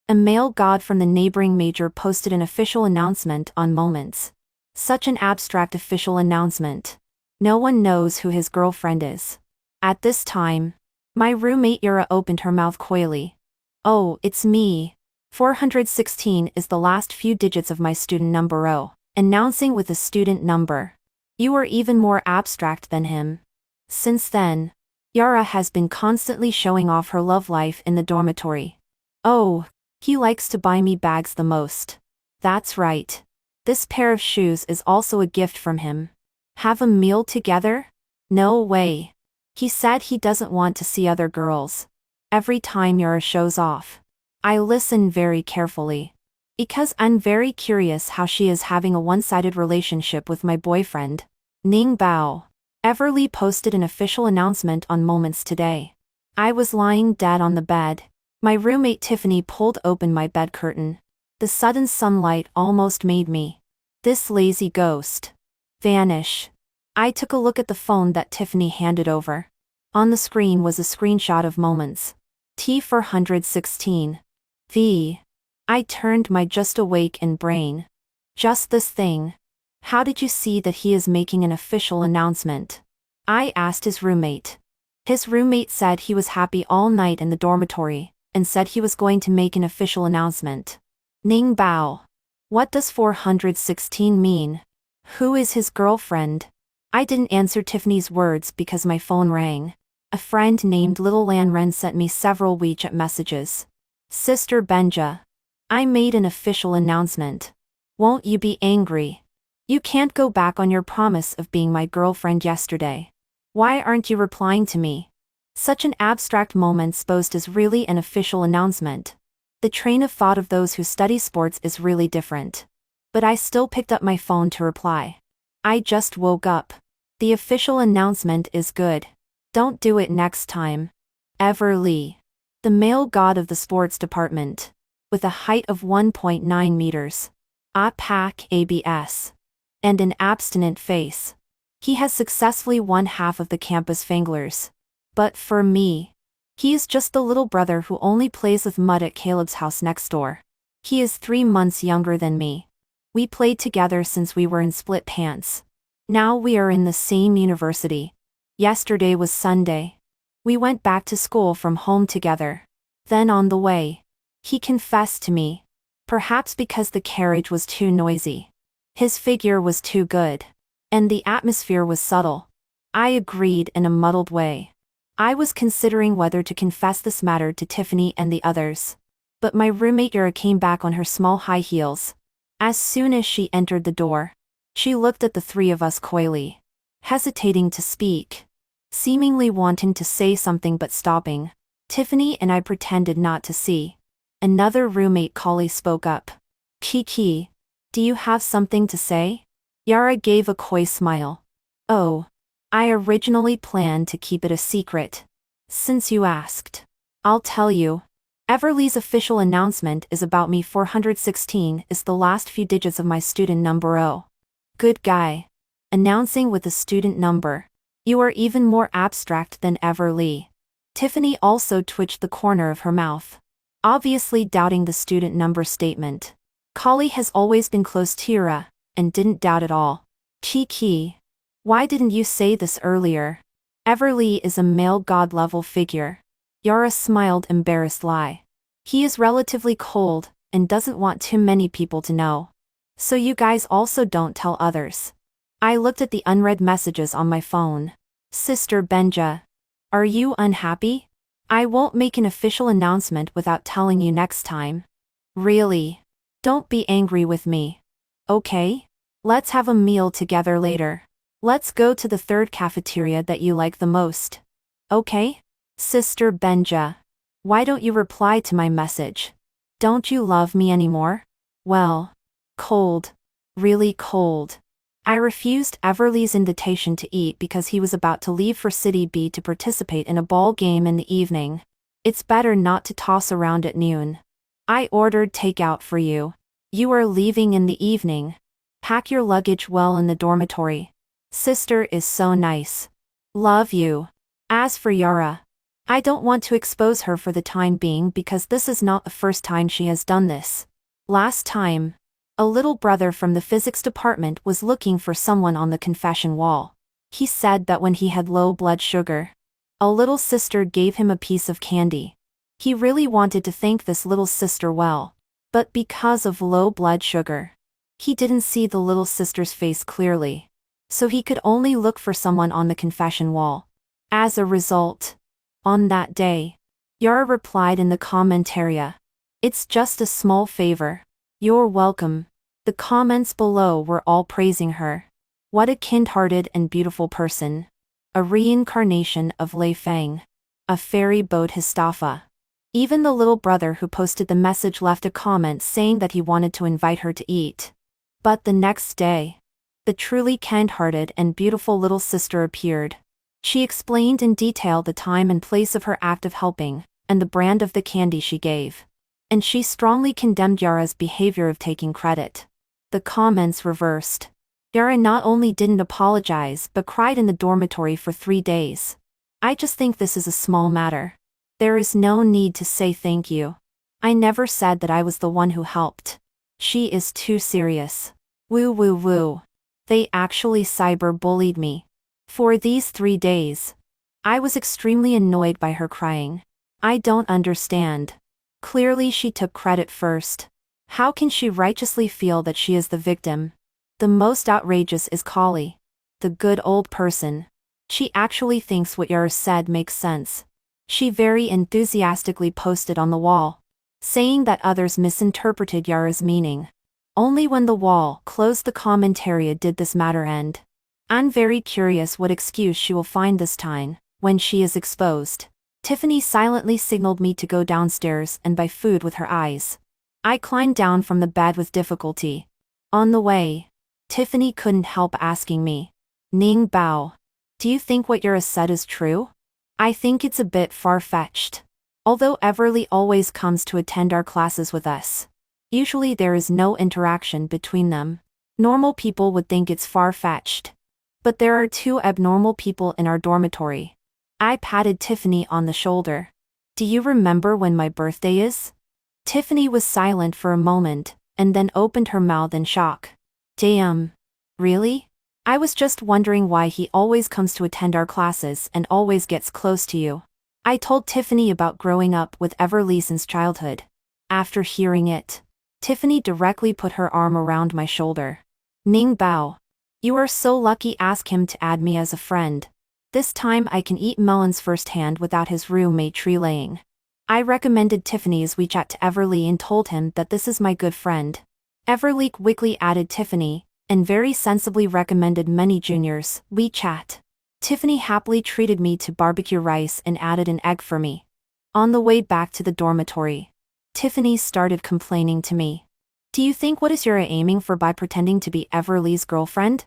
A male god from the neighboring major posted an official announcement on Moments. Such an abstract official announcement. No one knows who his girlfriend is. At this time, my roommate Yura opened her mouth coyly. Oh, it's me. 416 is the last few digits of my student number O, announcing with a student number. You are even more abstract than him. Since then, Yara has been constantly showing off her love life in the dormitory. Oh, he likes to buy me bags the most. That's right. This pair of shoes is also a gift from him. Have a meal together? No way. He said he doesn't want to see other girls. Every time Yara shows off, I listen very carefully. Because I'm very curious how she is having a one-sided relationship with my boyfriend. Ning Bao. Everly posted an official announcement on Moments today. I was lying dead on the bed. My roommate Tiffany pulled open my bed curtain. The sudden sunlight almost made me. This lazy ghost. Vanish. I took a look at the phone that Tiffany handed over. On the screen was a screenshot of Moments. T416. I turned my just awake in brain. Just this thing. How did you see that he is making an official announcement? I asked his roommate. His roommate said he was happy all night in the dormitory, and said he was going to make an official announcement. Ning Bao. What does 416 mean? Who is his girlfriend? I didn't answer Tiffany's words because my phone rang. A friend named Little Lan Ren sent me several WeChat messages. Sister Benja. I made an official announcement. Won't you be angry? You can't go back on your promise of being my girlfriend yesterday. Why aren't you replying to me? Such an abstract moment supposed is really an official announcement. The train of thought of those who study sports is really different. But I still picked up my phone to reply. I just woke up. The official announcement is good. Don't do it next time. Everly. The male god of the sports department. With a height of 1.9 meters. A pack ABS. And an abstinent face. He has successfully won half of the campus Fanglers. But for me, he is just the little brother who only plays with mud at Caleb's house next door. He is 3 months younger than me. We played together since we were in split pants. Now we are in the same university. Yesterday was Sunday. We went back to school from home together. Then on the way, he confessed to me. Perhaps because the carriage was too noisy. His figure was too good. And the atmosphere was subtle. I agreed in a muddled way. I was considering whether to confess this matter to Tiffany and the others. But my roommate Yura came back on her small high heels. As soon as she entered the door, she looked at the three of us coyly, hesitating to speak, seemingly wanting to say something but stopping. Tiffany and I pretended not to see. Another roommate Kali spoke up. Kiki, do you have something to say? Yara gave a coy smile. Oh, I originally planned to keep it a secret. Since you asked, I'll tell you. Everly's official announcement is about me. 416 is the last few digits of my student number O. Good guy. Announcing with a student number. You are even more abstract than Everly. Tiffany also twitched the corner of her mouth, obviously doubting the student number statement. Kali has always been close to Yura, and didn't doubt at all. Kiki. Why didn't you say this earlier? Everly is a male god-level figure. Yara smiled embarrassed lie. He is relatively cold, and doesn't want too many people to know. So you guys also don't tell others. I looked at the unread messages on my phone. Sister Benja. Are you unhappy? I won't make an official announcement without telling you next time. Really? Don't be angry with me. Okay? Let's have a meal together later. Let's go to the third cafeteria that you like the most. Okay? Sister Benja. Why don't you reply to my message? Don't you love me anymore? Well, cold. Really cold. I refused Everly's invitation to eat because he was about to leave for City B to participate in a ball game in the evening. It's better not to toss around at noon. I ordered takeout for you. You are leaving in the evening. Pack your luggage well in the dormitory. Sister is so nice. Love you. As for Yara, I don't want to expose her for the time being because this is not the first time she has done this. Last time, a little brother from the physics department was looking for someone on the confession wall. He said that when he had low blood sugar, a little sister gave him a piece of candy. He really wanted to thank this little sister well, but because of low blood sugar, he didn't see the little sister's face clearly, so he could only look for someone on the confession wall. As a result, on that day, Yara replied in the comment area, "It's just a small favor. You're welcome." The comments below were all praising her. What a kind-hearted and beautiful person. A reincarnation of Lei Feng. A fairy Bodhisattva. Even the little brother who posted the message left a comment saying that he wanted to invite her to eat. But the next day, the truly kind-hearted and beautiful little sister appeared. She explained in detail the time and place of her act of helping, and the brand of the candy she gave. And she strongly condemned Yara's behavior of taking credit. The comments reversed. Yara not only didn't apologize but cried in the dormitory for 3 days. I just think this is a small matter. There is no need to say thank you. I never said that I was the one who helped. She is too serious. Woo woo woo. They actually cyber-bullied me. For these 3 days, I was extremely annoyed by her crying. I don't understand. Clearly she took credit first. How can she righteously feel that she is the victim? The most outrageous is Kali, the good old person. She actually thinks what Yara said makes sense. She very enthusiastically posted on the wall, saying that others misinterpreted Yara's meaning. Only when the wall closed the comment area did this matter end. I'm very curious what excuse she will find this time, when she is exposed. Tiffany silently signaled me to go downstairs and buy food with her eyes. I climbed down from the bed with difficulty. On the way, Tiffany couldn't help asking me, "Ning Bao, do you think what Yara said is true?" I think it's a bit far-fetched. Although Everly always comes to attend our classes with us, usually there is no interaction between them. Normal people would think it's far-fetched. But there are 2 abnormal people in our dormitory. I patted Tiffany on the shoulder. "Do you remember when my birthday is?" Tiffany was silent for a moment, and then opened her mouth in shock. "Damn. Really? I was just wondering why he always comes to attend our classes and always gets close to you." I told Tiffany about growing up with Everly since childhood. After hearing it, Tiffany directly put her arm around my shoulder. "Ning Bao, you are so lucky. Ask him to add me as a friend. This time I can eat melons firsthand without his roommate tree-laying." I recommended Tiffany's WeChat to Everly and told him that this is my good friend. Everly quickly added Tiffany, and very sensibly recommended many juniors' WeChat. Tiffany happily treated me to barbecue rice and added an egg for me. On the way back to the dormitory, Tiffany started complaining to me. "Do you think what is Yara aiming for by pretending to be Everly's girlfriend?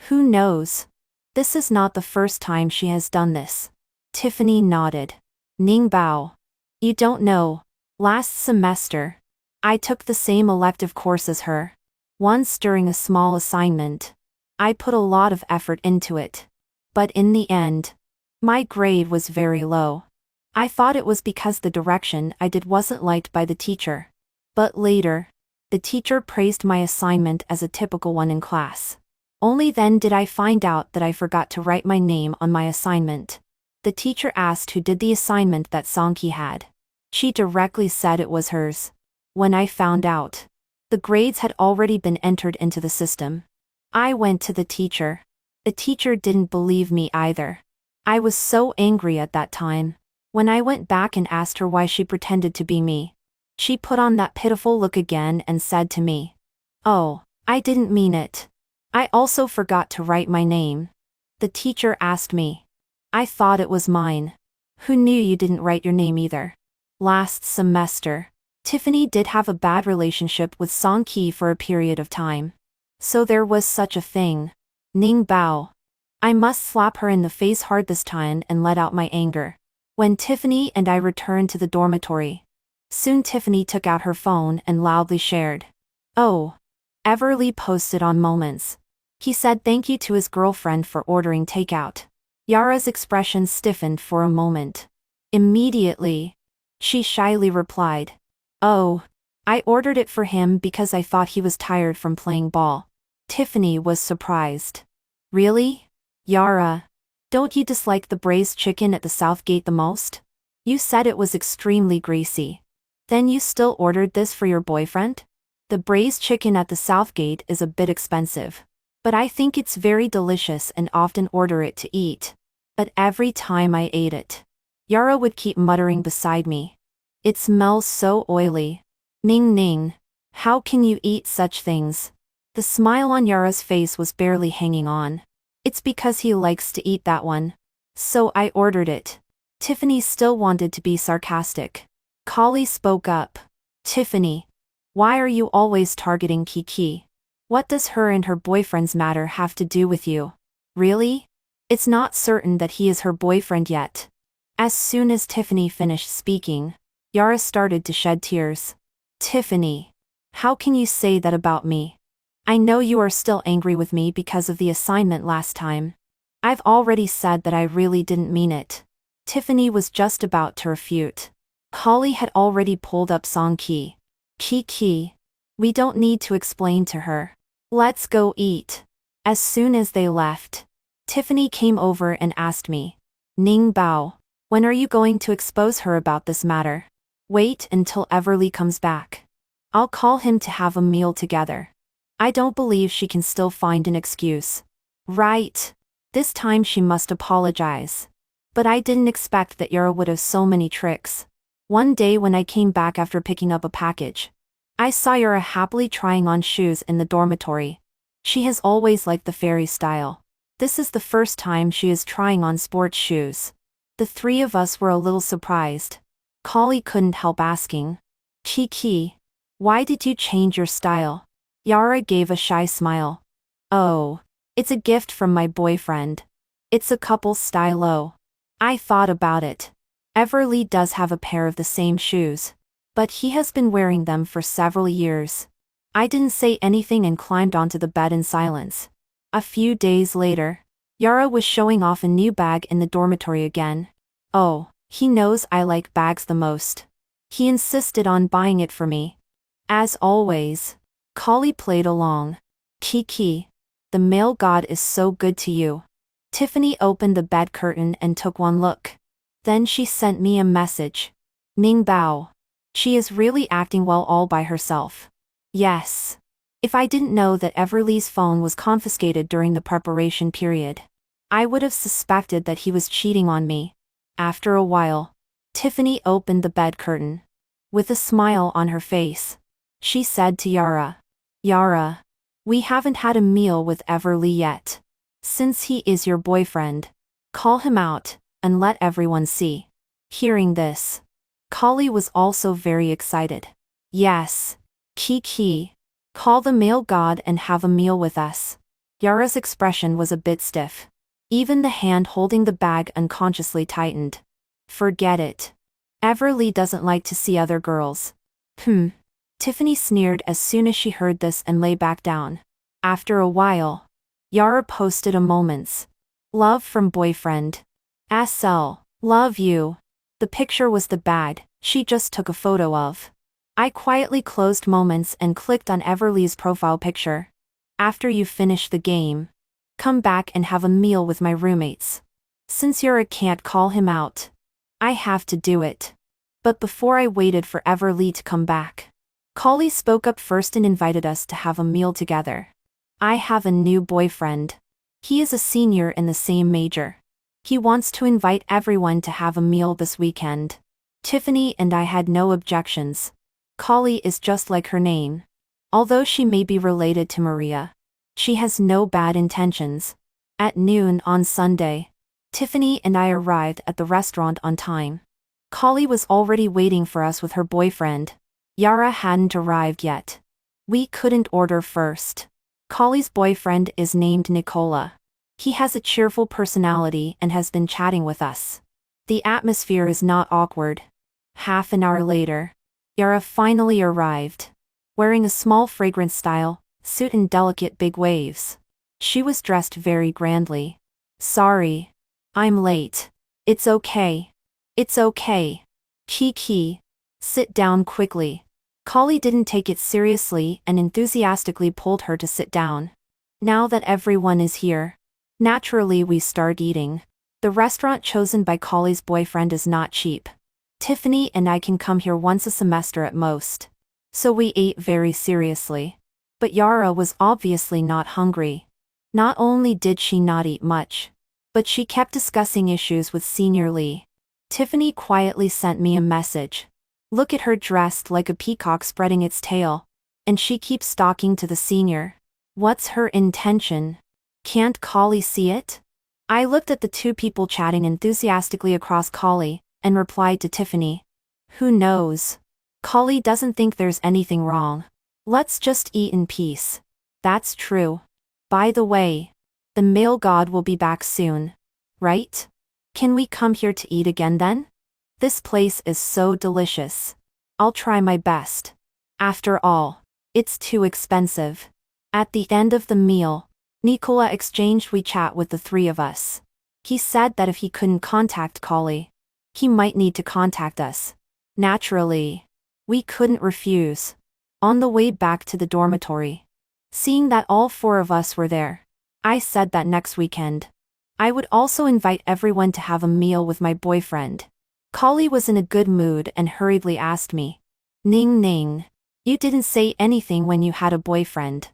Who knows? This is not the first time she has done this." Tiffany nodded. "Ning Bao, you don't know. Last semester, I took the same elective course as her. Once during a small assignment, I put a lot of effort into it. But in the end, my grade was very low. I thought it was because the direction I did wasn't liked by the teacher. But later, the teacher praised my assignment as a typical one in class. Only then did I find out that I forgot to write my name on my assignment. The teacher asked who did the assignment that Songki had. She directly said it was hers. When I found out, the grades had already been entered into the system. I went to the teacher. The teacher didn't believe me either. I was so angry at that time. When I went back and asked her why she pretended to be me, she put on that pitiful look again and said to me, "Oh, I didn't mean it. I also forgot to write my name." The teacher asked me. I thought it was mine. "Who knew you didn't write your name either?" Last semester, Tiffany did have a bad relationship with Song Ki for a period of time. So there was such a thing. Ning Bao. I must slap her in the face hard this time and let out my anger. When Tiffany and I returned to the dormitory, soon Tiffany took out her phone and loudly shared. "Oh." Everly posted on Moments. He said thank you to his girlfriend for ordering takeout. Yara's expression stiffened for a moment. Immediately. She shyly replied. Oh. I ordered it for him because I thought he was tired from playing ball. Tiffany was surprised. Really? Yara. Don't you dislike the braised chicken at the Southgate the most? You said it was extremely greasy. Then you still ordered this for your boyfriend? The braised chicken at the Southgate is a bit expensive. But I think it's very delicious and often order it to eat. But every time I ate it, Yara would keep muttering beside me. It smells so oily. Ning ning. How can you eat such things? The smile on Yara's face was barely hanging on. It's because he likes to eat that one. So I ordered it. Tiffany still wanted to be sarcastic. Kali spoke up. Tiffany. Why are you always targeting Kiki? What does her and her boyfriend's matter have to do with you? Really? It's not certain that he is her boyfriend yet. As soon as Tiffany finished speaking, Yara started to shed tears. Tiffany. How can you say that about me? I know you are still angry with me because of the assignment last time. I've already said that I really didn't mean it. Tiffany was just about to refute. Kali had already pulled up Songki. Kiki. We don't need to explain to her. Let's go eat. As soon as they left, Tiffany came over and asked me. Ning Bao. When are you going to expose her about this matter? Wait until Everly comes back. I'll call him to have a meal together. I don't believe she can still find an excuse. Right. This time she must apologize. But I didn't expect that Yara would have so many tricks. One day when I came back after picking up a package, I saw Yara happily trying on shoes in the dormitory. She has always liked the fairy style. This is the first time she is trying on sports shoes. The three of us were a little surprised. Kali couldn't help asking. Kiki. Why did you change your style? Yara gave a shy smile. Oh. It's a gift from my boyfriend. It's a couple stylo. I thought about it. Everly does have a pair of the same shoes. But he has been wearing them for several years. I didn't say anything and climbed onto the bed in silence. A few days later, Yara was showing off a new bag in the dormitory again. Oh, he knows I like bags the most. He insisted on buying it for me. As always, Kali played along. Kiki. The male god is so good to you. Tiffany opened the bed curtain and took one look. Then she sent me a message. Ning Bao. She is really acting well all by herself. Yes. If I didn't know that Everly's phone was confiscated during the preparation period, I would have suspected that he was cheating on me. After a while, Tiffany opened the bed curtain. With a smile on her face, she said to Yara. Yara. We haven't had a meal with Everly yet. Since he is your boyfriend, call him out, and let everyone see. Hearing this, Kali was also very excited. Yes. Kiki. Call the male god and have a meal with us. Yara's expression was a bit stiff. Even the hand holding the bag unconsciously tightened. Forget it. Everly doesn't like to see other girls. Tiffany sneered as soon as she heard this and lay back down. After a while, Yara posted a moments. Love from boyfriend. SL. Love you. The picture was the bag she just took a photo of. I quietly closed moments and clicked on Everly's profile picture. After you finish the game, come back and have a meal with my roommates. Since Yara can't call him out, I have to do it. But before I waited for Everly to come back, Kali spoke up first and invited us to have a meal together. I have a new boyfriend. He is a senior in the same major. He wants to invite everyone to have a meal this weekend. Tiffany and I had no objections. Kali is just like her name. Although she may be related to Maria, she has no bad intentions. At noon on Sunday, Tiffany and I arrived at the restaurant on time. Kali was already waiting for us with her boyfriend. Yara hadn't arrived yet. We couldn't order first. Kali's boyfriend is named Nicola. He has a cheerful personality and has been chatting with us. The atmosphere is not awkward. Half an hour later, Yara finally arrived. Wearing a small fragrant style suit and delicate big waves. She was dressed very grandly. Sorry. I'm late. It's okay. It's okay. Kiki. Sit down quickly. Kali didn't take it seriously and enthusiastically pulled her to sit down. Now that everyone is here, naturally we start eating. The restaurant chosen by Kali's boyfriend is not cheap. Tiffany and I can come here once a semester at most. So we ate very seriously. But Yara was obviously not hungry. Not only did she not eat much, but she kept discussing issues with Senior Lee. Tiffany quietly sent me a message. Look at her dressed like a peacock spreading its tail. And she keeps talking to the senior. What's her intention? Can't Kali see it? I looked at the two people chatting enthusiastically across Kali, and replied to Tiffany. Who knows? Kali doesn't think there's anything wrong. Let's just eat in peace. That's true. By the way, the male god will be back soon. Right? Can we come here to eat again then? This place is so delicious. I'll try my best. After all, it's too expensive. At the end of the meal, Nikola exchanged WeChat with the three of us. He said that if he couldn't contact Kali, he might need to contact us. Naturally, we couldn't refuse. On the way back to the dormitory, seeing that all four of us were there, I said that next weekend, I would also invite everyone to have a meal with my boyfriend. Kali was in a good mood and hurriedly asked me, Ning Ning, you didn't say anything when you had a boyfriend.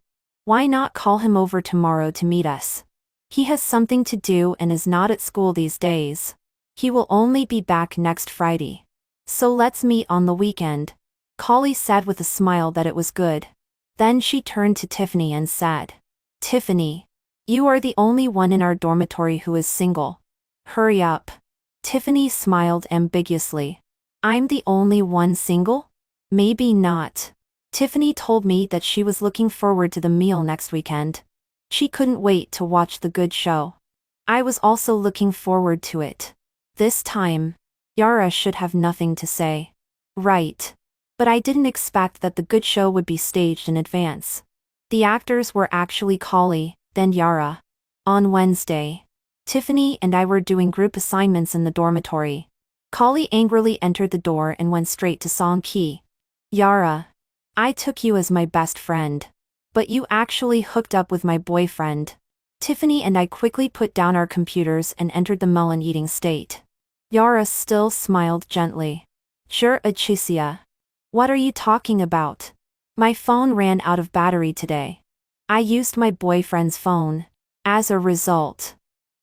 Why not call him over tomorrow to meet us? He has something to do and is not at school these days. He will only be back next Friday. So let's meet on the weekend. Kali said with a smile that it was good. Then she turned to Tiffany and said, Tiffany, you are the only one in our dormitory who is single. Hurry up. Tiffany smiled ambiguously. I'm the only one single? Maybe not. Tiffany told me that she was looking forward to the meal next weekend. She couldn't wait to watch the good show. I was also looking forward to it. This time, Yara should have nothing to say. Right. But I didn't expect that the good show would be staged in advance. The actors were actually Kali, then Yara. On Wednesday, Tiffany and I were doing group assignments in the dormitory. Kali angrily entered the door and went straight to Song Ki. Yara, I took you as my best friend. But you actually hooked up with my boyfriend. Tiffany and I quickly put down our computers and entered the melon-eating state. Yara still smiled gently. Sure, Achicia. What are you talking about? My phone ran out of battery today. I used my boyfriend's phone. As a result,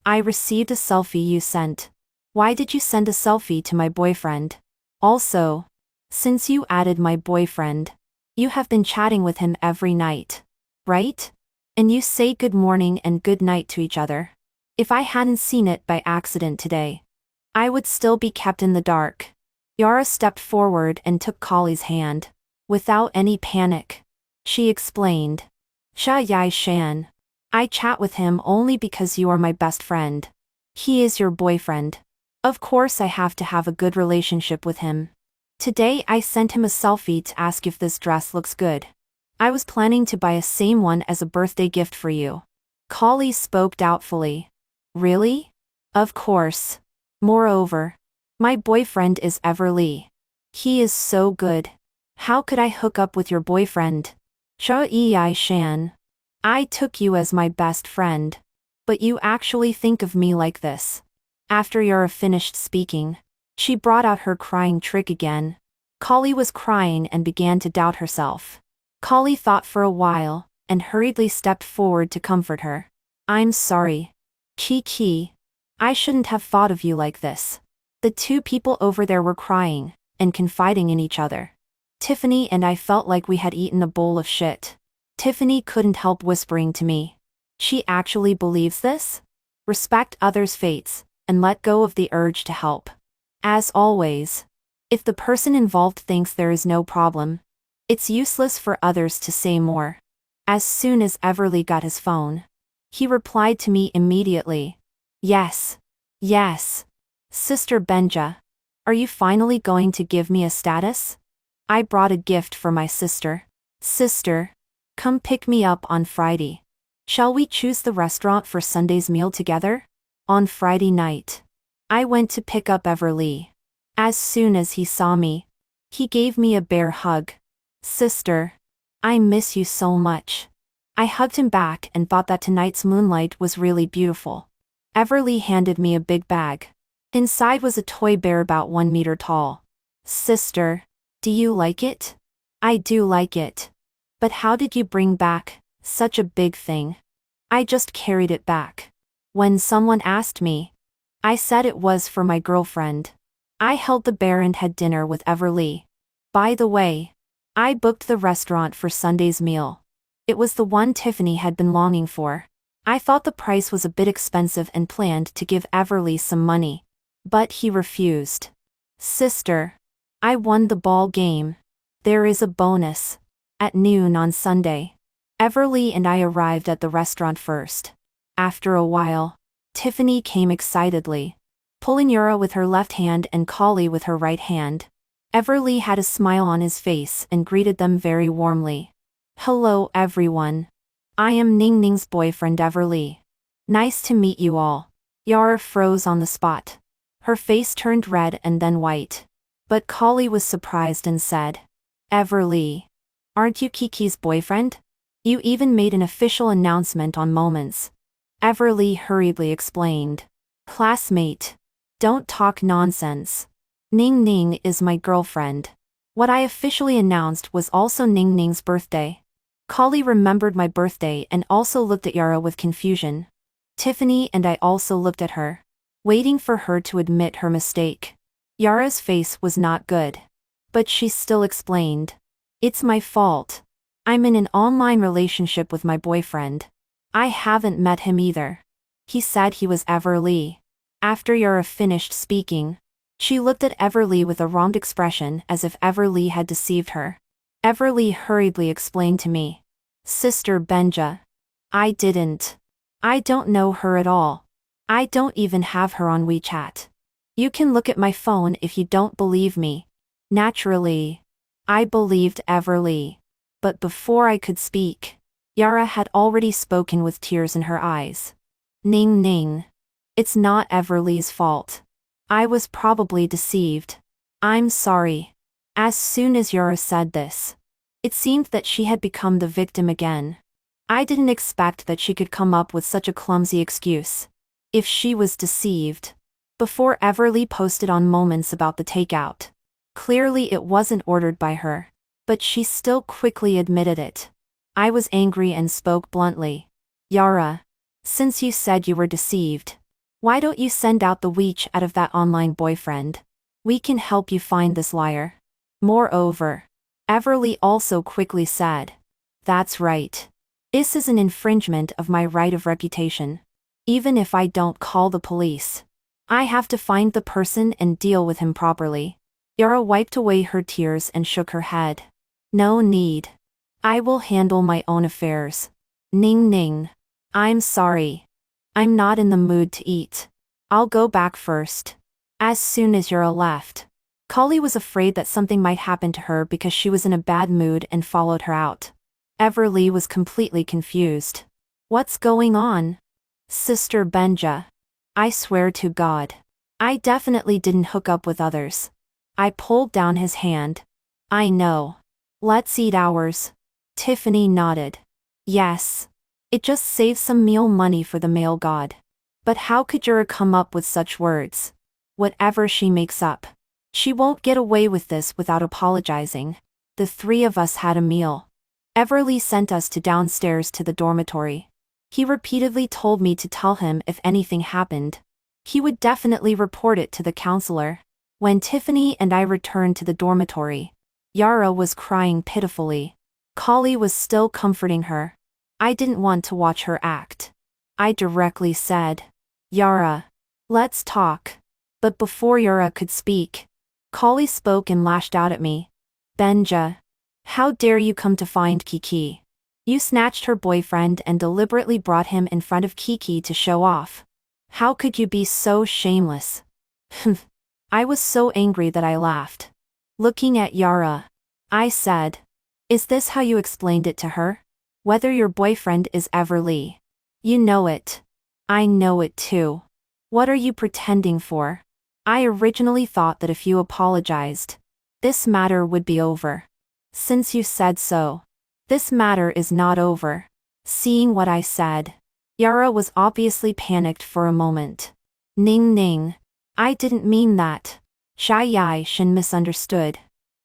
I received a selfie you sent. Why did you send a selfie to my boyfriend? Also, since you added my boyfriend, you have been chatting with him every night, right? And you say good morning and good night to each other. If I hadn't seen it by accident today, I would still be kept in the dark. Yara stepped forward and took Kali's hand. Without any panic, she explained. Sha Yai Shan. I chat with him only because you are my best friend. He is your boyfriend. Of course I have to have a good relationship with him. Today I sent him a selfie to ask if this dress looks good. I was planning to buy a same one as a birthday gift for you. Kali spoke doubtfully. Really? Of course. Moreover, my boyfriend is Everly. He is so good. How could I hook up with your boyfriend? Sha Yi Shan. I took you as my best friend. But you actually think of me like this. After Yara finished speaking, she brought out her crying trick again. Kali was crying and began to doubt herself. Kali thought for a while, and hurriedly stepped forward to comfort her. I'm sorry. Kiki. I shouldn't have thought of you like this. The two people over there were crying, and confiding in each other. Tiffany and I felt like we had eaten a bowl of shit. Tiffany couldn't help whispering to me. She actually believes this? Respect others' fates, and let go of the urge to help. As always, if the person involved thinks there is no problem, it's useless for others to say more. As soon as Everly got his phone, he replied to me immediately. Yes. Yes. Sister Benja, are you finally going to give me a status? I brought a gift for my sister. Sister, come pick me up on Friday. Shall we choose the restaurant for Sunday's meal together? On Friday night, I went to pick up Everly. As soon as he saw me, he gave me a bear hug. Sister, I miss you so much. I hugged him back and thought that tonight's moonlight was really beautiful. Everly handed me a big bag. Inside was a toy bear about 1 meter tall. Sister, do you like it? I do like it. But how did you bring back such a big thing? I just carried it back. When someone asked me, I said it was for my girlfriend. I held the bear and had dinner with Everly. By the way, I booked the restaurant for Sunday's meal. It was the one Tiffany had been longing for. I thought the price was a bit expensive and planned to give Everly some money. But he refused. Sister, I won the ball game. There is a bonus. At noon on Sunday, Everly and I arrived at the restaurant first. After a while, Tiffany came excitedly, pulling Yura with her left hand and Kali with her right hand. Everly had a smile on his face and greeted them very warmly. Hello everyone. I am Ning Ning's boyfriend Everly. Nice to meet you all. Yara froze on the spot. Her face turned red and then white. But Kali was surprised and said, Everly, aren't you Kiki's boyfriend? You even made an official announcement on Moments. Everly hurriedly explained. Classmate. Don't talk nonsense. Ning Ning is my girlfriend. What I officially announced was also Ning Ning's birthday. Kali remembered my birthday and also looked at Yara with confusion. Tiffany and I also looked at her, waiting for her to admit her mistake. Yara's face was not good. But she still explained. It's my fault. I'm in an online relationship with my boyfriend. I haven't met him either. He said he was Everly. After Yara finished speaking, she looked at Everly with a wronged expression as if Everly had deceived her. Everly hurriedly explained to me. Sister Benja. I didn't. I don't know her at all. I don't even have her on WeChat. You can look at my phone if you don't believe me. Naturally, I believed Everly. But before I could speak, Yara had already spoken with tears in her eyes. Ning Ning. It's not Everly's fault. I was probably deceived. I'm sorry. As soon as Yara said this, it seemed that she had become the victim again. I didn't expect that she could come up with such a clumsy excuse. If she was deceived. Before Everly posted on Moments about the takeout. Clearly it wasn't ordered by her. But she still quickly admitted it. I was angry and spoke bluntly. Yara, since you said you were deceived, why don't you send out the WeChat of that online boyfriend? We can help you find this liar. Moreover, Everly also quickly said, that's right. This is an infringement of my right of reputation. Even if I don't call the police, I have to find the person and deal with him properly. Yara wiped away her tears and shook her head. No need. I will handle my own affairs. Ning Ning. I'm sorry. I'm not in the mood to eat. I'll go back first. As soon as Yara left, Kali was afraid that something might happen to her because she was in a bad mood and followed her out. Everly was completely confused. What's going on? Sister Benja. I swear to God. I definitely didn't hook up with others. I pulled down his hand. I know. Let's eat ours. Tiffany nodded. Yes. It just saves some meal money for the male god. But how could Yura come up with such words? Whatever she makes up, she won't get away with this without apologizing. The three of us had a meal. Everly sent us to downstairs to the dormitory. He repeatedly told me to tell him if anything happened. He would definitely report it to the counselor. When Tiffany and I returned to the dormitory, Yara was crying pitifully. Kali was still comforting her. I didn't want to watch her act. I directly said, Yara, let's talk. But before Yara could speak, Kali spoke and lashed out at me. Benja, how dare you come to find Kiki? You snatched her boyfriend and deliberately brought him in front of Kiki to show off. How could you be so shameless? I was so angry that I laughed. Looking at Yara, I said, is this how you explained it to her? Whether your boyfriend is Everly. You know it. I know it too. What are you pretending for? I originally thought that if you apologized, this matter would be over. Since you said so, this matter is not over. Seeing what I said, Yara was obviously panicked for a moment. Ning Ning. I didn't mean that. Xia Yai Shen misunderstood.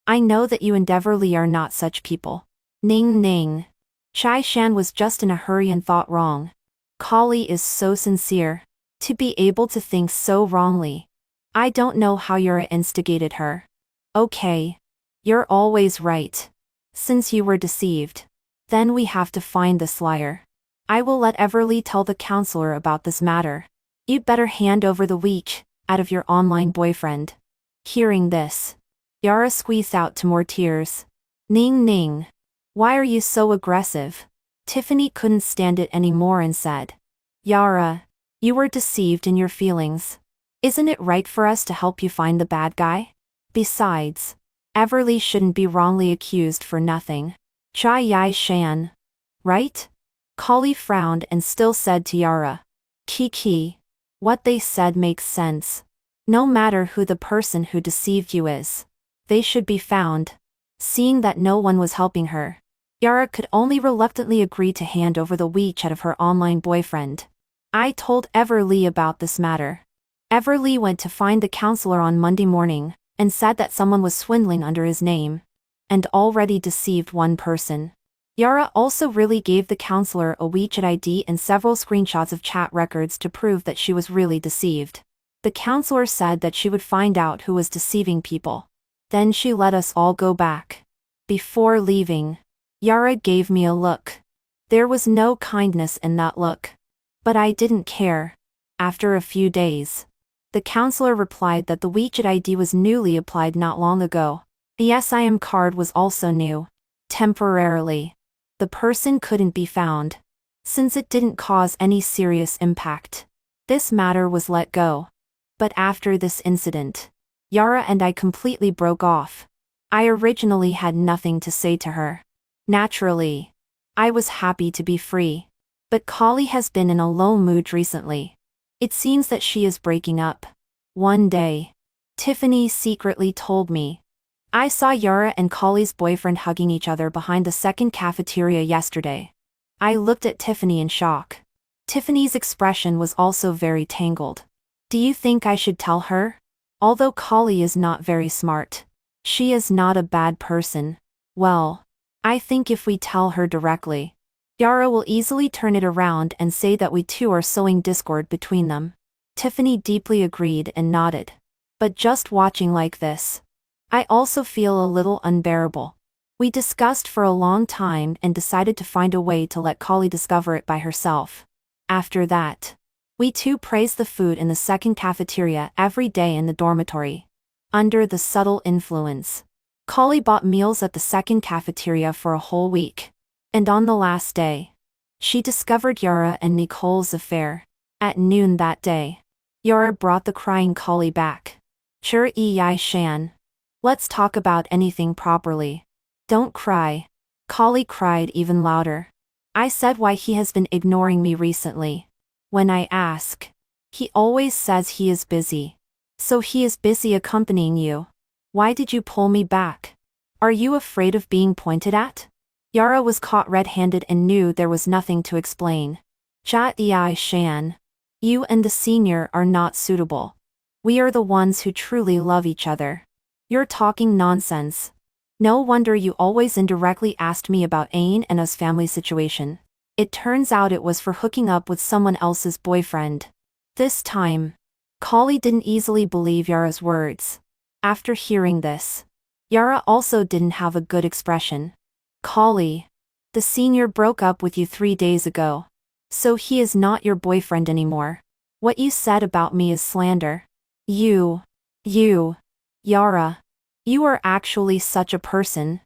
I know that you and Everly are not such people. Ning Ning. Chai Shan was just in a hurry and thought wrong. Kali is so sincere. To be able to think so wrongly. I don't know how Yara instigated her. Okay. You're always right. Since you were deceived, then we have to find this liar. I will let Everly tell the counselor about this matter. You'd better hand over the WeChat out of your online boyfriend. Hearing this, Yara squeezed out two more tears. Ning Ning. Why are you so aggressive? Tiffany couldn't stand it anymore and said. Yara, you were deceived in your feelings. Isn't it right for us to help you find the bad guy? Besides, Everly shouldn't be wrongly accused for nothing. Chai Yai Shan. Right? Kali frowned and still said to Yara. Kiki. What they said makes sense. No matter who the person who deceived you is, they should be found. Seeing that no one was helping her, Yara could only reluctantly agree to hand over the WeChat of her online boyfriend. I told Everly about this matter. Everly went to find the counselor on Monday morning and said that someone was swindling under his name and already deceived one person. Yara also really gave the counselor a WeChat ID and several screenshots of chat records to prove that she was really deceived. The counselor said that she would find out who was deceiving people. Then she let us all go back. Before leaving, Yara gave me a look. There was no kindness in that look. But I didn't care. After a few days, the counselor replied that the WeChat ID was newly applied not long ago. The SIM card was also new. Temporarily, the person couldn't be found. Since it didn't cause any serious impact, this matter was let go. But after this incident, Yara and I completely broke off. I originally had nothing to say to her. Naturally, I was happy to be free. But Kali has been in a low mood recently. It seems that she is breaking up. One day, Tiffany secretly told me. I saw Yara and Kali's boyfriend hugging each other behind the second cafeteria yesterday. I looked at Tiffany in shock. Tiffany's expression was also very tangled. Do you think I should tell her? Although Kali is not very smart, she is not a bad person. Well, I think if we tell her directly, Yara will easily turn it around and say that we two are sowing discord between them. Tiffany deeply agreed and nodded. But just watching like this, I also feel a little unbearable. We discussed for a long time and decided to find a way to let Kali discover it by herself. After that, we two praised the food in the second cafeteria every day in the dormitory. Under the subtle influence, Kali bought meals at the second cafeteria for a whole week. And on the last day, she discovered Yara and Nicole's affair. At noon that day, Yara brought the crying Kali back. Chur Yai Shan. Let's talk about anything properly. Don't cry. Kali cried even louder. I said why he has been ignoring me recently. When I ask, he always says he is busy. So he is busy accompanying you. Why did you pull me back? Are you afraid of being pointed at? Yara was caught red-handed and knew there was nothing to explain. Jia Yai Shan. You and the senior are not suitable. We are the ones who truly love each other. You're talking nonsense. No wonder you always indirectly asked me about Ain and us family situation. It turns out it was for hooking up with someone else's boyfriend. This time, Kali didn't easily believe Yara's words. After hearing this, Yara also didn't have a good expression. Kali, the senior broke up with you 3 days ago. So he is not your boyfriend anymore. What you said about me is slander. Yara. You are actually such a person.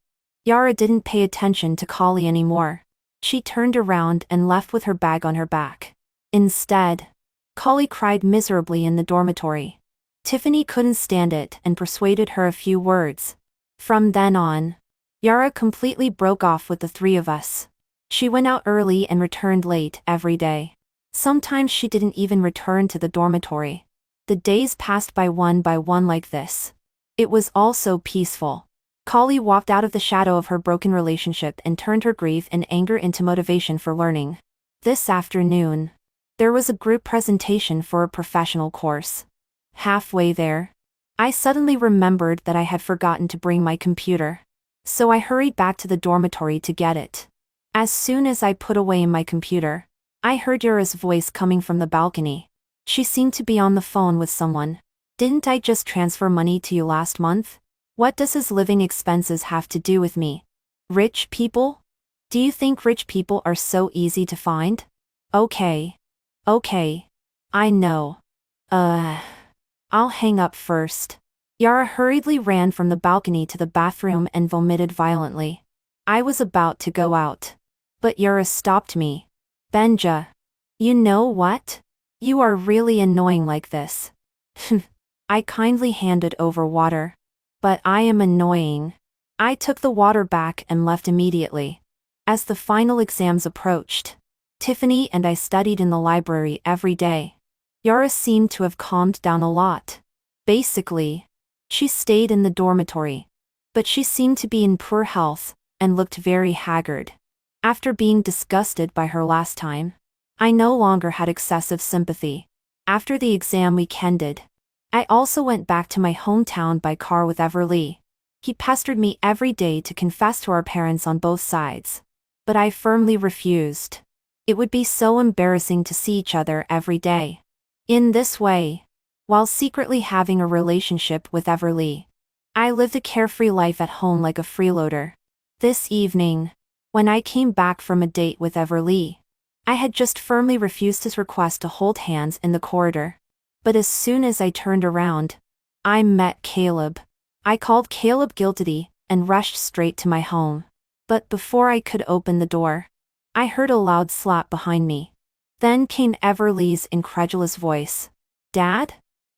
Yara didn't pay attention to Kali anymore. She turned around and left with her bag on her back. Instead, Kali cried miserably in the dormitory. Tiffany couldn't stand it and persuaded her a few words. From then on, Yara completely broke off with the three of us. She went out early and returned late every day. Sometimes she didn't even return to the dormitory. The days passed by one like this. It was all so peaceful. Kali walked out of the shadow of her broken relationship and turned her grief and anger into motivation for learning. This afternoon, there was a group presentation for a professional course. Halfway there, I suddenly remembered that I had forgotten to bring my computer. So I hurried back to the dormitory to get it. As soon as I put away my computer, I heard Yura's voice coming from the balcony. She seemed to be on the phone with someone. Didn't I just transfer money to you last month? What does his living expenses have to do with me? Rich people? Do you think rich people are so easy to find? Okay. I know. I'll hang up first. Yara hurriedly ran from the balcony to the bathroom and vomited violently. I was about to go out. But Yara stopped me. Benja. You know what? You are really annoying like this. I kindly handed over water. But I am annoying. I took the water back and left immediately. As the final exams approached, Tiffany and I studied in the library every day. Yara seemed to have calmed down a lot. Basically, she stayed in the dormitory. But she seemed to be in poor health and looked very haggard. After being disgusted by her last time, I no longer had excessive sympathy. After the exam week ended, I also went back to my hometown by car with Everly. He pestered me every day to confess to our parents on both sides. But I firmly refused. It would be so embarrassing to see each other every day. In this way, while secretly having a relationship with Everly, I lived a carefree life at home like a freeloader. This evening, when I came back from a date with Everly, I had just firmly refused his request to hold hands in the corridor. But as soon as I turned around, I met Caleb. I called Caleb guilty and rushed straight to my home. But before I could open the door, I heard a loud slap behind me. Then came Everly's incredulous voice. Dad?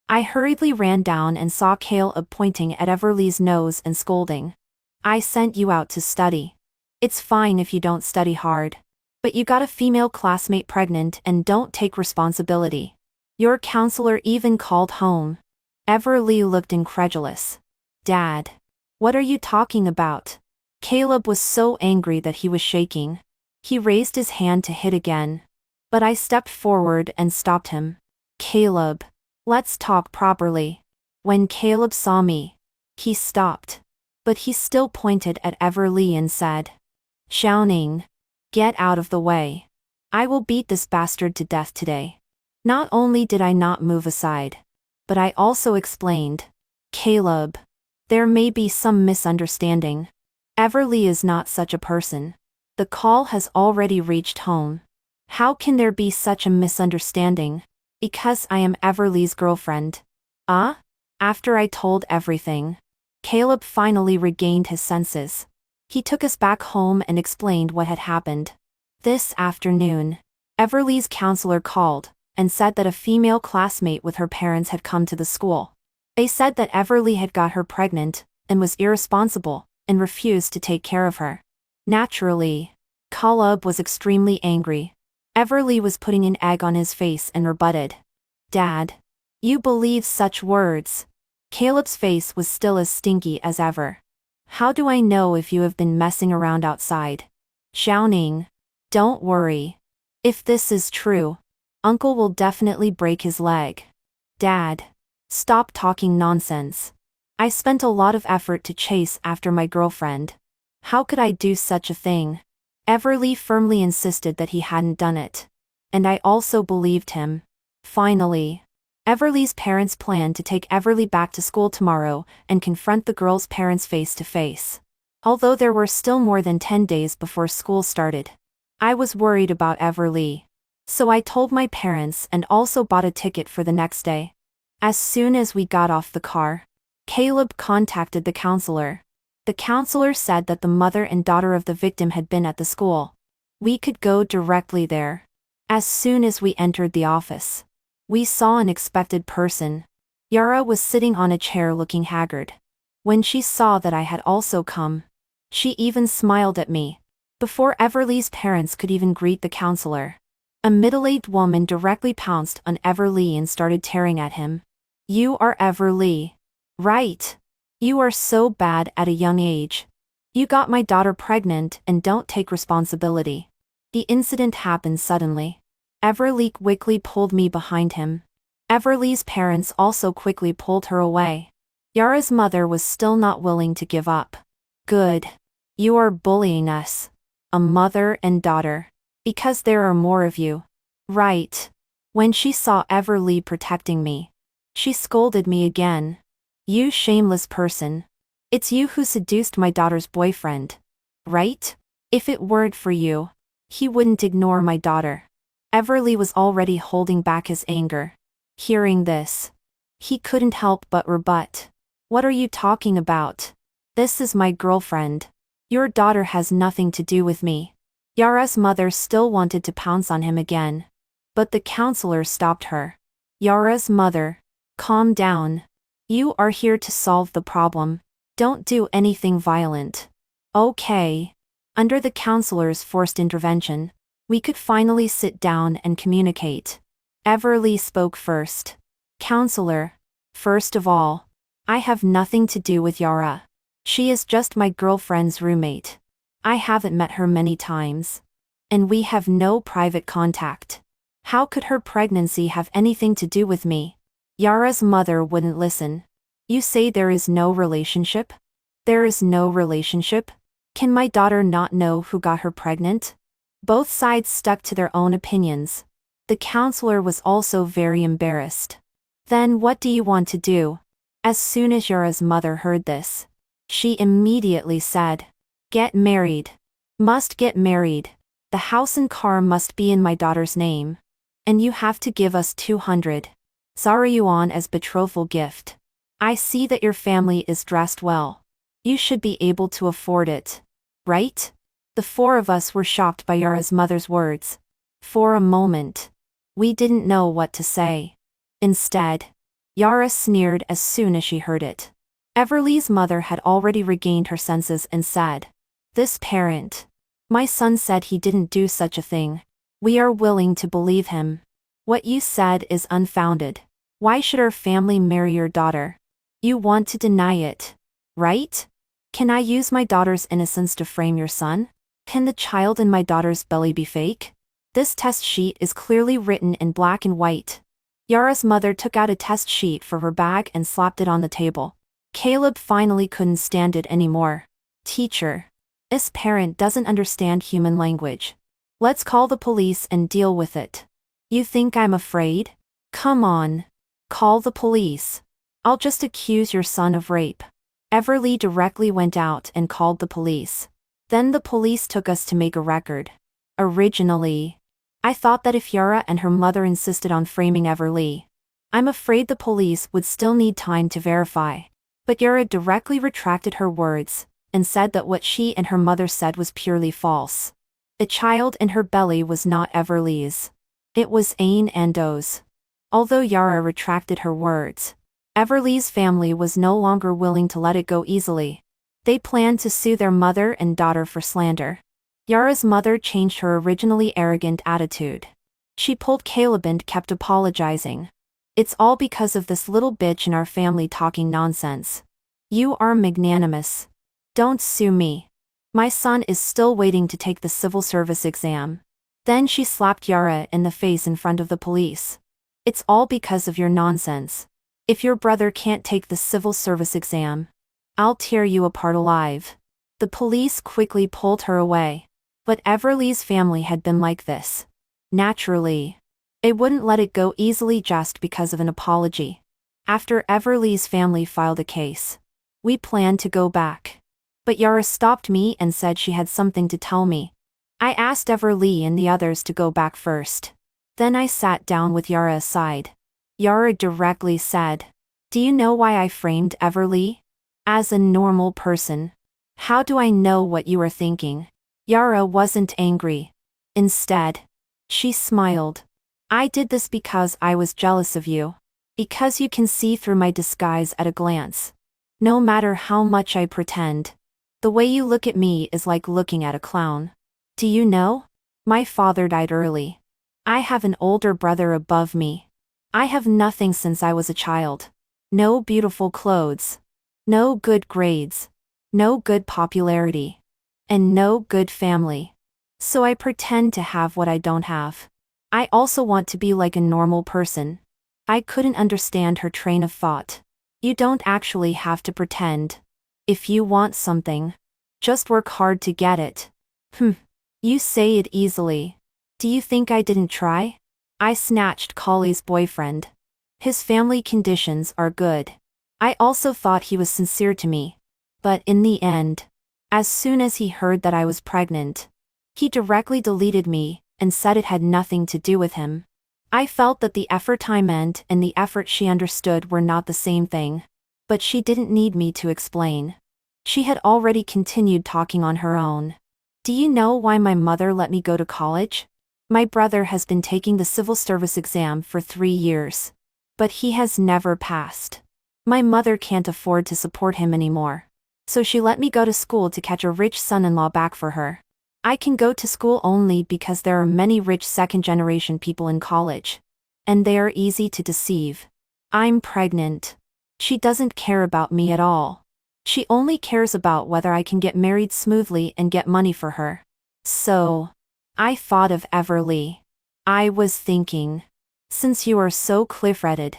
I hurriedly ran down and saw Caleb pointing at Everly's nose and scolding. I sent you out to study. It's fine if you don't study hard. But you got a female classmate pregnant and don't take responsibility. Your counselor even called home. Everly looked incredulous. Dad. What are you talking about? Caleb was so angry that he was shaking. He raised his hand to hit again. But I stepped forward and stopped him. Caleb. Let's talk properly. When Caleb saw me, he stopped. But he still pointed at Everly and said, Xiaoning. Get out of the way. I will beat this bastard to death today. Not only did I not move aside, but I also explained, Caleb. There may be some misunderstanding. Everly is not such a person. The call has already reached home. How can there be such a misunderstanding? Because I am Everly's girlfriend. After I told everything, Caleb finally regained his senses. He took us back home and explained what had happened. This afternoon, Everly's counselor called and said that a female classmate with her parents had come to the school. They said that Everly had got her pregnant and was irresponsible and refused to take care of her. Naturally, Caleb was extremely angry. Everly was putting an egg on his face and rebutted. Dad. You believe such words? Caleb's face was still as stinky as ever. How do I know if you have been messing around outside? Xiaoning. Don't worry. If this is true, Uncle will definitely break his leg. Dad. Stop talking nonsense. I spent a lot of effort to chase after my girlfriend. How could I do such a thing? Everly firmly insisted that he hadn't done it. And I also believed him. Finally, Everly's parents planned to take Everly back to school tomorrow and confront the girl's parents face to face. Although there were still more than 10 days before school started, I was worried about Everly. So I told my parents and also bought a ticket for the next day. As soon as we got off the car, Caleb contacted the counselor. The counselor said that the mother and daughter of the victim had been at the school. We could go directly there. As soon as we entered the office, we saw an expected person. Yara was sitting on a chair looking haggard. When she saw that I had also come, she even smiled at me. Before Everly's parents could even greet the counselor, a middle-aged woman directly pounced on Everly and started tearing at him. You are Everly. Right. You are so bad at a young age. You got my daughter pregnant and don't take responsibility. The incident happened suddenly. Everly quickly pulled me behind him. Everly's parents also quickly pulled her away. Yara's mother was still not willing to give up. Good. You are bullying us. A mother and daughter. Because there are more of you. Right. When she saw Everly protecting me, she scolded me again. You shameless person. It's you who seduced my daughter's boyfriend. Right? If it weren't for you, he wouldn't ignore my daughter. Everly was already holding back his anger. Hearing this, he couldn't help but rebut. What are you talking about? This is my girlfriend. Your daughter has nothing to do with me. Yara's mother still wanted to pounce on him again. But the counselor stopped her. Yara's mother, calm down. You are here to solve the problem. Don't do anything violent. Okay. Under the counselor's forced intervention, we could finally sit down and communicate. Everly spoke first. Counselor, first of all, I have nothing to do with Yara. She is just my girlfriend's roommate. I haven't met her many times. And we have no private contact. How could her pregnancy have anything to do with me? Yara's mother wouldn't listen. You say there is no relationship? There is no relationship? Can my daughter not know who got her pregnant? Both sides stuck to their own opinions. The counselor was also very embarrassed. Then what do you want to do? As soon as Yara's mother heard this, she immediately said, Get married. Must get married. The house and car must be in my daughter's name. And you have to give us 200 Zaryuan as betrothal gift. I see that your family is dressed well. You should be able to afford it. Right? The four of us were shocked by Yara's mother's words. For a moment, we didn't know what to say. Instead, Yara sneered as soon as she heard it. Everly's mother had already regained her senses and said, This parent. My son said he didn't do such a thing. We are willing to believe him. What you said is unfounded. Why should our family marry your daughter? You want to deny it, right? Can I use my daughter's innocence to frame your son? Can the child in my daughter's belly be fake? This test sheet is clearly written in black and white. Yara's mother took out a test sheet from her bag and slapped it on the table. Caleb finally couldn't stand it anymore. Teacher. This parent doesn't understand human language. Let's call the police and deal with it. You think I'm afraid? Come on. Call the police. I'll just accuse your son of rape. Everly directly went out and called the police. Then the police took us to make a record. Originally, I thought that if Yara and her mother insisted on framing Everly, I'm afraid the police would still need time to verify. But Yara directly retracted her words and said that what she and her mother said was purely false. The child in her belly was not Everly's. It was Ain Ando's. Although Yara retracted her words, Everly's family was no longer willing to let it go easily. They planned to sue their mother and daughter for slander. Yara's mother changed her originally arrogant attitude. She pulled Caleb and kept apologizing. It's all because of this little bitch in our family talking nonsense. You are magnanimous. Don't sue me. My son is still waiting to take the civil service exam. Then she slapped Yara in the face in front of the police. It's all because of your nonsense. If your brother can't take the civil service exam, I'll tear you apart alive. The police quickly pulled her away. But Everly's family had been like this. Naturally, they wouldn't let it go easily just because of an apology. After Everly's family filed a case, we planned to go back. But Yara stopped me and said she had something to tell me. I asked Everly and the others to go back first. Then I sat down with Yara aside. Yara directly said, Do you know why I framed Everly? As a normal person. How do I know what you are thinking? Yara wasn't angry. Instead, she smiled. I did this because I was jealous of you. Because you can see through my disguise at a glance. No matter how much I pretend. The way you look at me is like looking at a clown. Do you know? My father died early. I have an older brother above me. I have nothing since I was a child. No beautiful clothes. No good grades. No good popularity. And no good family. So I pretend to have what I don't have. I also want to be like a normal person. I couldn't understand her train of thought. You don't actually have to pretend. If you want something, just work hard to get it. You say it easily. Do you think I didn't try? I snatched Collie's boyfriend. His family conditions are good. I also thought he was sincere to me. But in the end, as soon as he heard that I was pregnant, he directly deleted me and said it had nothing to do with him. I felt that the effort I meant and the effort she understood were not the same thing. But she didn't need me to explain. She had already continued talking on her own. Do you know why my mother let me go to college? My brother has been taking the civil service exam for 3 years. But he has never passed. My mother can't afford to support him anymore. So she let me go to school to catch a rich son-in-law back for her. I can go to school only because there are many rich second-generation people in college. And they are easy to deceive. I'm pregnant. She doesn't care about me at all. She only cares about whether I can get married smoothly and get money for her. So, I thought of Everly. I was thinking, since you are so clear-headed,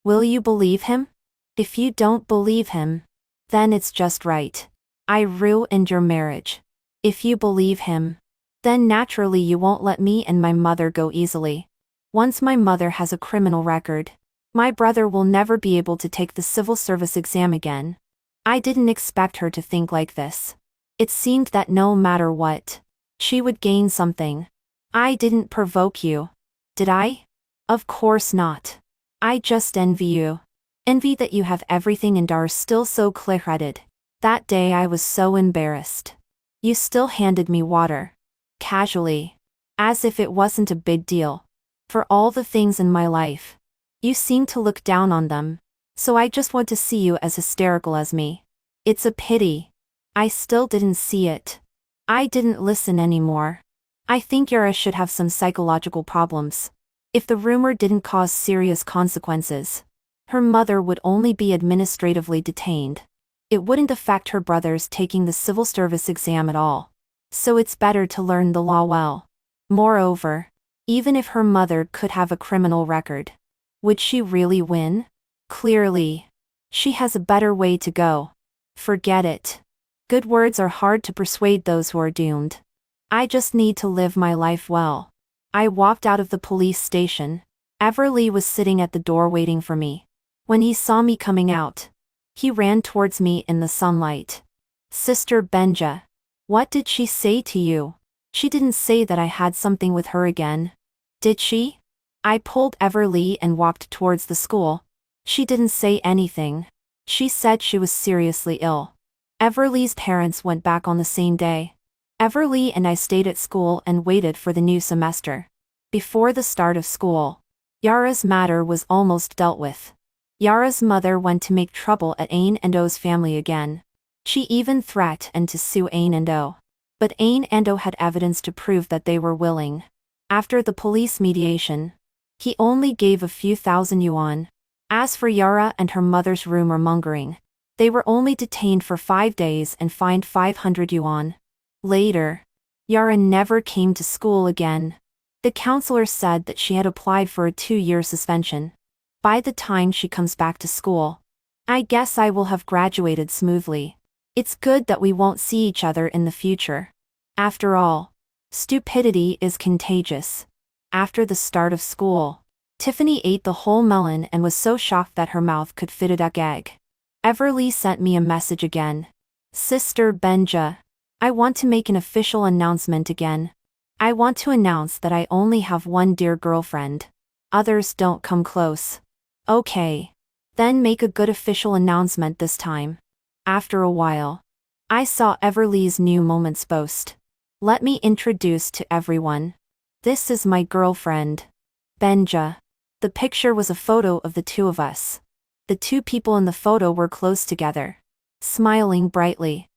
will you believe him? If you don't believe him, then it's just right. I ruined your marriage. If you believe him, then naturally you won't let me and my mother go easily. Once my mother has a criminal record, my brother will never be able to take the civil service exam again. I didn't expect her to think like this. It seemed that no matter what, she would gain something. I didn't provoke you, did I? Of course not. I just envy you. Envy that you have everything and are still so clear-headed. That day I was so embarrassed. You still handed me water. Casually. As if it wasn't a big deal. For all the things in my life. You seem to look down on them. So I just want to see you as hysterical as me. It's a pity. I still didn't see it. I didn't listen anymore. I think Yara should have some psychological problems. If the rumor didn't cause serious consequences, her mother would only be administratively detained. It wouldn't affect her brothers taking the civil service exam at all. So it's better to learn the law well. Moreover, even if her mother could have a criminal record, would she really win? Clearly, she has a better way to go. Forget it. Good words are hard to persuade those who are doomed. I just need to live my life well. I walked out of the police station. Everly was sitting at the door waiting for me. When he saw me coming out, he ran towards me in the sunlight. Sister Benja. What did she say to you? She didn't say that I had something with her again. Did she? I pulled Everly and walked towards the school. She didn't say anything. She said she was seriously ill. Everly's parents went back on the same day. Everly and I stayed at school and waited for the new semester. Before the start of school, Yara's matter was almost dealt with. Yara's mother went to make trouble at Ain and O's family again. She even threatened to sue Ain and O. But Ain and O had evidence to prove that they were willing. After the police mediation, he only gave a few thousand yuan. As for Yara and her mother's rumor mongering, they were only detained for 5 days and fined 500 yuan. Later, Yara never came to school again. The counselor said that she had applied for a 2-year suspension. By the time she comes back to school, I guess I will have graduated smoothly. It's good that we won't see each other in the future. After all, stupidity is contagious. After the start of school, Tiffany ate the whole melon and was so shocked that her mouth could fit a duck egg. Everly sent me a message again. Sister Benja, I want to make an official announcement again. I want to announce that I only have one dear girlfriend. Others don't come close. Okay. Then make a good official announcement this time. After a while, I saw Everly's new Moments post. Let me introduce to everyone. This is my girlfriend, Benja. The picture was a photo of the two of us. The two people in the photo were close together, smiling brightly.